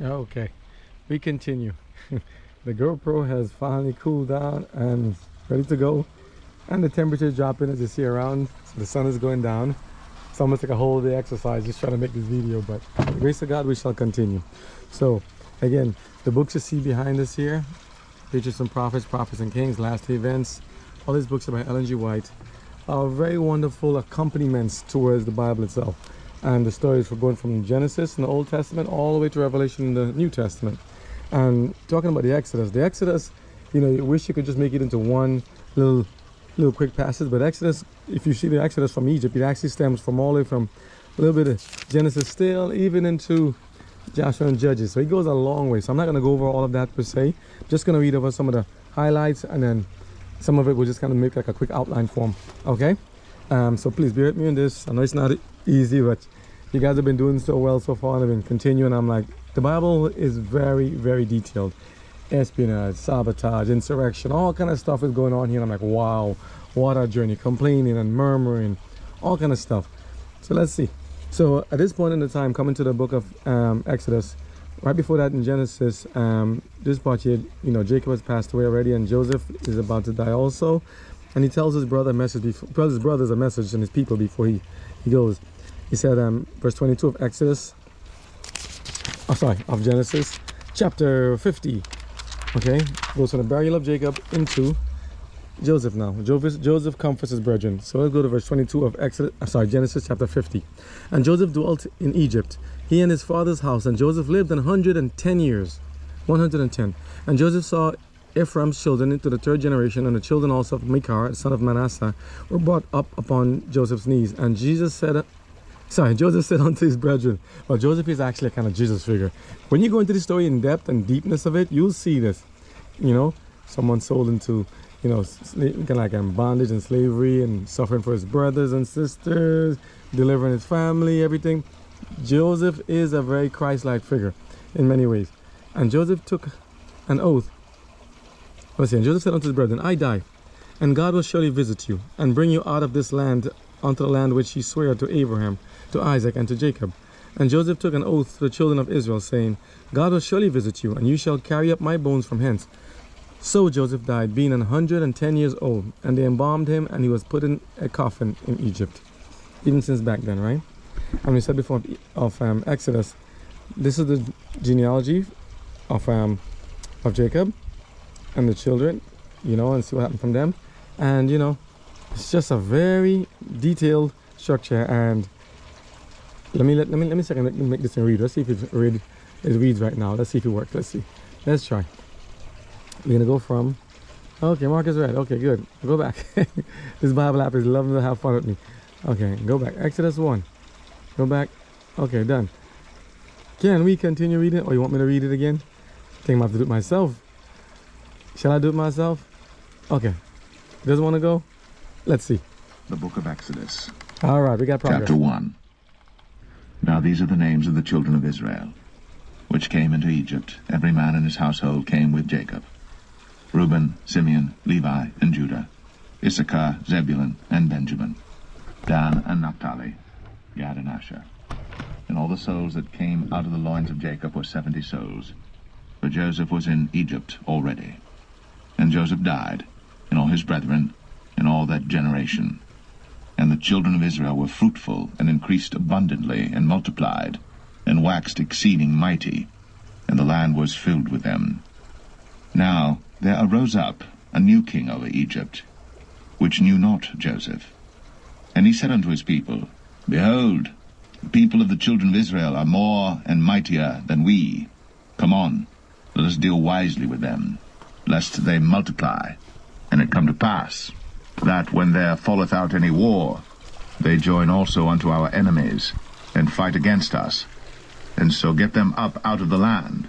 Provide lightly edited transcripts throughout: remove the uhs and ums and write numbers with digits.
Okay, we continue. The GoPro has finally cooled down and ready to go, and the temperature is dropping as you see around. So the sun is going down. It's almost like a whole day exercise just trying to make this video, but by the grace of God we shall continue. So again, the books you see behind us here, Patriarchs and Prophets, Prophets and Kings, Last Events, all these books are by Ellen G. White, are very wonderful accompaniments towards the Bible itself. And the stories were going from Genesis in the Old Testament all the way to Revelation in the New Testament. And talking about the Exodus, you know, you wish you could just make it into one little quick passage, but Exodus, if you see the Exodus from Egypt, it actually stems from all the way from a little bit of Genesis still, even into Joshua and Judges. So it goes a long way. So I'm not going to go over all of that per se. I'm just going to read over some of the highlights, and then some of it will just kind of make like a quick outline form. Okay? So please bear with me on this. I know it's not easy, but you guys have been doing so well so far, and I've been continuing. I'm like, the Bible is very, very detailed. Espionage, sabotage, insurrection, all kind of stuff is going on here. And I'm like, wow, what a journey. Complaining and murmuring, all kind of stuff. So let's see. So at this point in the time, coming to the book of Exodus, right before that in Genesis, this part here, you know, Jacob has passed away already, and Joseph is about to die also. And he tells his brother a message, tells his brothers a message and his people before he goes. He said, verse 22 of Exodus, of Genesis, chapter 50. Okay, goes from the burial of Jacob into Joseph now. Joseph comforts his brethren. So let's go to verse 22 of Genesis chapter 50. And Joseph dwelt in Egypt, he and his father's house, and Joseph lived 110 years. 110. And Joseph saw Ephraim's children into the third generation, and the children also of Machir, son of Manasseh, were brought up upon Joseph's knees. And Joseph said unto his brethren, well, Joseph is actually a kind of Jesus figure. When you go into the story in depth and deepness of it, you'll see this. You know, someone sold into, you know, kind of like bondage and slavery and suffering for his brothers and sisters, delivering his family, everything. Joseph is a very Christ-like figure in many ways. And Joseph took an oath. And Joseph said unto his brethren, I die, and God will surely visit you, and bring you out of this land unto the land which he sware to Abraham, to Isaac, and to Jacob. And Joseph took an oath to the children of Israel, saying, God will surely visit you, and you shall carry up my bones from hence. So Joseph died, being 110 years old, and they embalmed him, and he was put in a coffin in Egypt. Even since back then, right? And we said before of Exodus, this is the genealogy of Jacob and the children, you know, and see what happened from them. And, you know, it's just a very detailed structure. And let me make this in read. Let's see if it reads right now. Let's see if it works. Let's see. Let's try. We're gonna go from, okay, Mark is right. Okay, good. Go back. This Bible app is loving to have fun with me. Okay, go back. Exodus 1. Go back. Okay, done. Can we continue reading, or you want me to read it again? I think I have to do it myself. Shall I do it myself? Okay. Doesn't want to go? Let's see. The book of Exodus. All right, we got progress. Chapter 1. Now these are the names of the children of Israel, which came into Egypt. Every man in his household came with Jacob. Reuben, Simeon, Levi, and Judah. Issachar, Zebulun, and Benjamin. Dan and Naphtali. Gad and Asher. And all the souls that came out of the loins of Jacob were 70 souls. For Joseph was in Egypt already. And Joseph died, and all his brethren, and all that generation. And the children of Israel were fruitful, and increased abundantly, and multiplied, and waxed exceeding mighty, and the land was filled with them. Now there arose up a new king over Egypt, which knew not Joseph. And he said unto his people, Behold, the people of the children of Israel are more and mightier than we. Come on, let us deal wisely with them, lest they multiply. And it come to pass, that when there falleth out any war, they join also unto our enemies, and fight against us, and so get them up out of the land.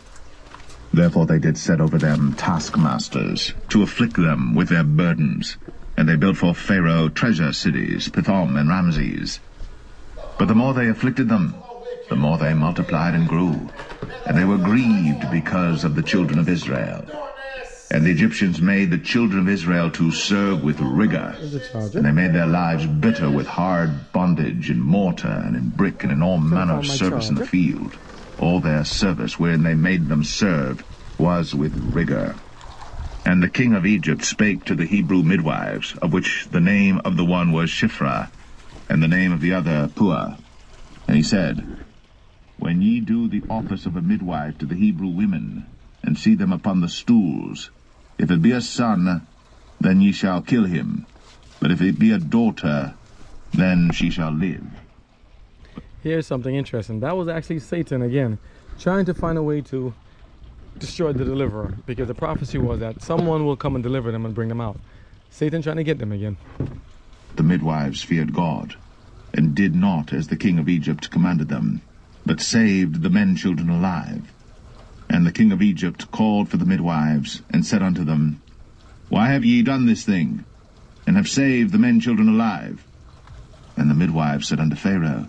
Therefore they did set over them taskmasters, to afflict them with their burdens. And they built for Pharaoh treasure cities, Pithom and Ramses. But the more they afflicted them, the more they multiplied and grew. And they were grieved because of the children of Israel. And the Egyptians made the children of Israel to serve with rigor. And they made their lives bitter with hard bondage in mortar and in brick and in all manner of service in the field. All their service wherein they made them serve was with rigor. And the king of Egypt spake to the Hebrew midwives, of which the name of the one was Shiphrah, and the name of the other Puah. And he said, When ye do the office of a midwife to the Hebrew women, and see them upon the stools, if it be a son, then ye shall kill him. But if it be a daughter, then she shall live. Here's something interesting. That was actually Satan again, trying to find a way to destroy the deliverer, because the prophecy was that someone will come and deliver them and bring them out. Satan trying to get them again. The midwives feared God, and did not as the king of Egypt commanded them, but saved the men children alive. And the king of Egypt called for the midwives, and said unto them, Why have ye done this thing, and have saved the men children alive? And the midwives said unto Pharaoh,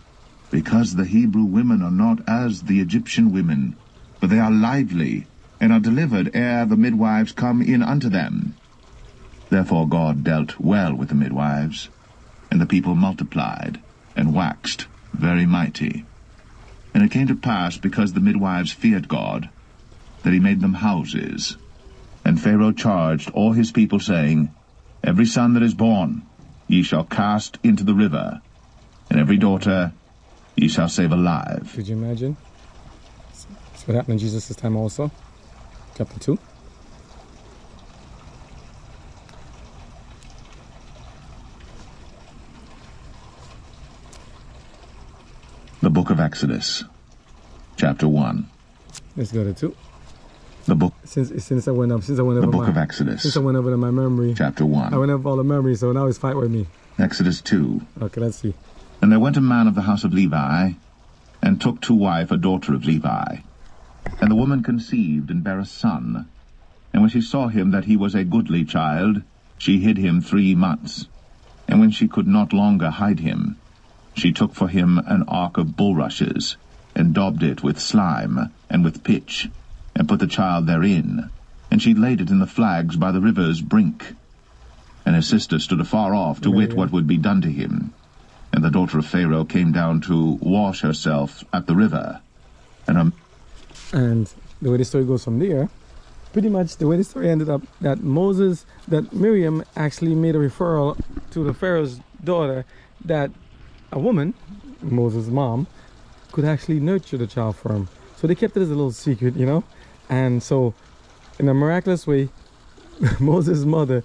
Because the Hebrew women are not as the Egyptian women, for they are lively, and are delivered ere the midwives come in unto them. Therefore God dealt well with the midwives, and the people multiplied, and waxed very mighty. And it came to pass, because the midwives feared God, that he made them houses. And Pharaoh charged all his people, saying, Every son that is born ye shall cast into the river, and every daughter ye shall save alive. Could you imagine? That's what happened in Jesus' time also. Chapter 2. The book of Exodus, chapter 1. Let's go to 2. The book. Since I went over the book of Exodus. Since I went over to my memory. Chapter 1. I went over all the memory, so now it's fight with me. Exodus 2. Okay, let's see. And there went a man of the house of Levi, and took to wife a daughter of Levi. And the woman conceived, and bare a son. And when she saw him that he was a goodly child, she hid him 3 months. And when she could not longer hide him, she took for him an ark of bulrushes, and daubed it with slime, and with pitch, and put the child therein. And she laid it in the flags by the river's brink. And his sister stood afar off to wit what would be done to him. And the daughter of Pharaoh came down to wash herself at the river. And the way the story goes from there, pretty much the way the story ended up, that Miriam actually made a referral to the Pharaoh's daughter that a woman, Moses' mom, could actually nurture the child for him. So they kept it as a little secret, you know. And so in a miraculous way, Moses' mother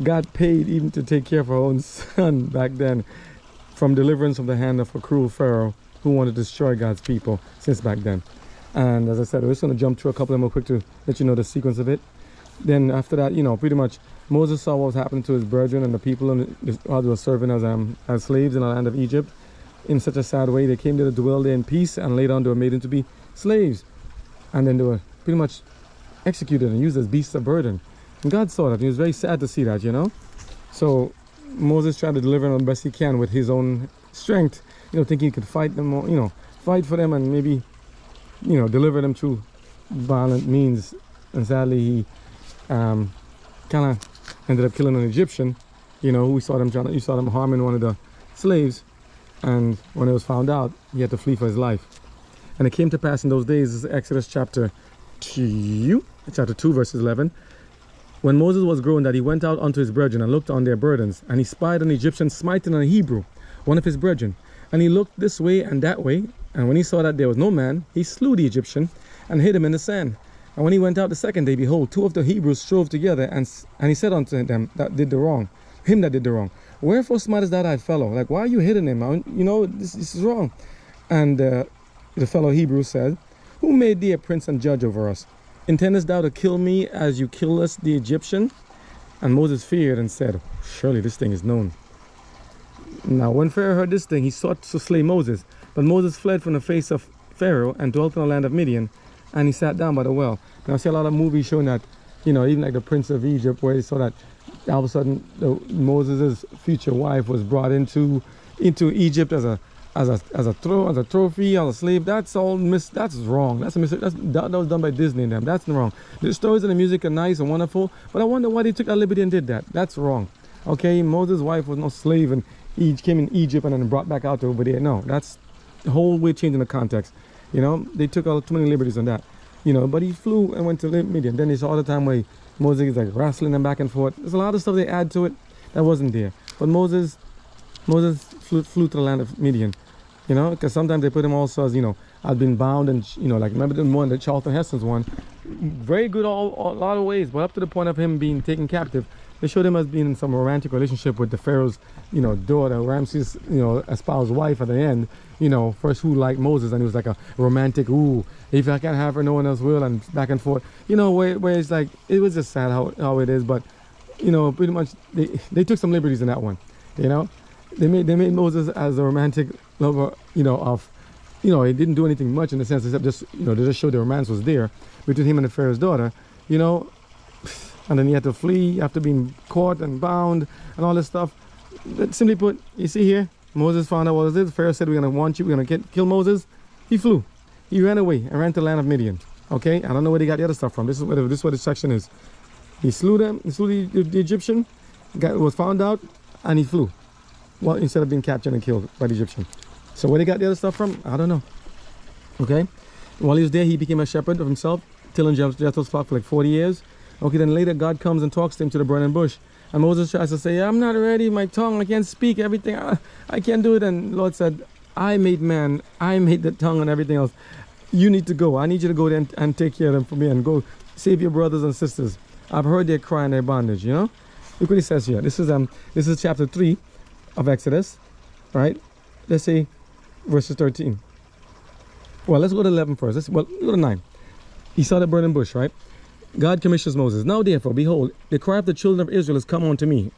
got paid even to take care of her own son back then, from deliverance from the hand of a cruel Pharaoh who wanted to destroy God's people since back then. And as I said, we're just going to jump through a couple of them real quick to let you know the sequence of it. Then after that, you know, pretty much Moses saw what was happening to his brethren and the people who were serving as slaves in the land of Egypt. In such a sad way, they came there to dwell there in peace, and later on they were made into be slaves. And then they were pretty much executed and used as beasts of burden. And God saw that. And he was very sad to see that, you know. So Moses tried to deliver them the best he can with his own strength, you know, thinking he could fight them, you know, fight for them and maybe, you know, deliver them through violent means. And sadly, he kind of ended up killing an Egyptian, you know, you saw them harming one of the slaves. And when it was found out, he had to flee for his life. And it came to pass in those days, this is Exodus chapter 2, verses 11. When Moses was grown, that he went out unto his brethren and looked on their burdens, and he spied an Egyptian smiting a Hebrew, one of his brethren. And he looked this way and that way, and when he saw that there was no man, he slew the Egyptian and hid him in the sand. And when he went out the second day, behold, 2 of the Hebrews strove together, and he said unto them that did the wrong, Wherefore smitest thou thy fellow? Like, why are you hitting him? You know, this is wrong. And the fellow Hebrew said, Who made thee a prince and judge over us? Intendest thou to kill me as you killest the Egyptian? And Moses feared and said, Surely this thing is known. Now when Pharaoh heard this thing, he sought to slay Moses. But Moses fled from the face of Pharaoh and dwelt in the land of Midian, and he sat down by the well. Now I see a lot of movies showing that, you know, even like the Prince of Egypt, where he saw that all of a sudden Moses' future wife was brought into Egypt as a trophy, as a slave. That's all that's wrong. That was done by Disney and them. That's wrong. The stories and the music are nice and wonderful, but I wonder why they took that liberty and did that. That's wrong. Okay, Moses' wife was no slave and he came in Egypt and then brought back out over there. No, that's the whole way changing the context. You know, they took all too many liberties on that. You know, but he flew and went to Midian. Then they saw all the time where Moses is like wrestling them back and forth. There's a lot of stuff they add to it that wasn't there. But Moses flew to the land of Midian. You know, because sometimes they put him also as, you know, I've been bound and, you know, like remember the one, the Charlton Heston's one. Very good a lot of ways, but up to the point of him being taken captive, they showed him as being in some romantic relationship with the Pharaoh's, you know, daughter, Ramses, you know, espoused wife at the end. You know, first who liked Moses, and he was like a romantic, ooh, if I can't have her, no one else will, and back and forth. You know, where it's like, it was just sad how it is, but, you know, pretty much they took some liberties in that one. You know, they made Moses as a romantic lover, you know, of, you know, he didn't do anything much in the sense except just, you know, they just showed the romance was there between him and the Pharaoh's daughter, you know, and then he had to flee after being caught and bound and all this stuff. But simply put, you see here, Moses found out what it is. Pharaoh said, we're going to want you, we're going to kill Moses. He flew. He ran away and ran to the land of Midian. Okay, I don't know where they got the other stuff from. This is what this section is. He slew them, he slew the Egyptian, was found out, and he flew. Well, instead of being captured and killed by the Egyptian. So where they got the other stuff from, I don't know. Okay, while he was there, he became a shepherd of himself, tilling Jethro's flock for like 40 years. Okay, then later God comes and talks to him to the burning bush. And Moses tries to say, I'm not ready, my tongue, I can't speak everything, I can't do it. And the Lord said, I made man, I made the tongue and everything else. You need to go. I need you to go there and take care of them for me and go save your brothers and sisters. I've heard their cry and their bondage, you know. Look what he says here. This is chapter 3 of Exodus, right? Let's say verses 13. Well, let's go to 11 first. Let's go to 9. He saw the burning bush, right? God commissions Moses. Now therefore, behold, the cry of the children of Israel has come unto me.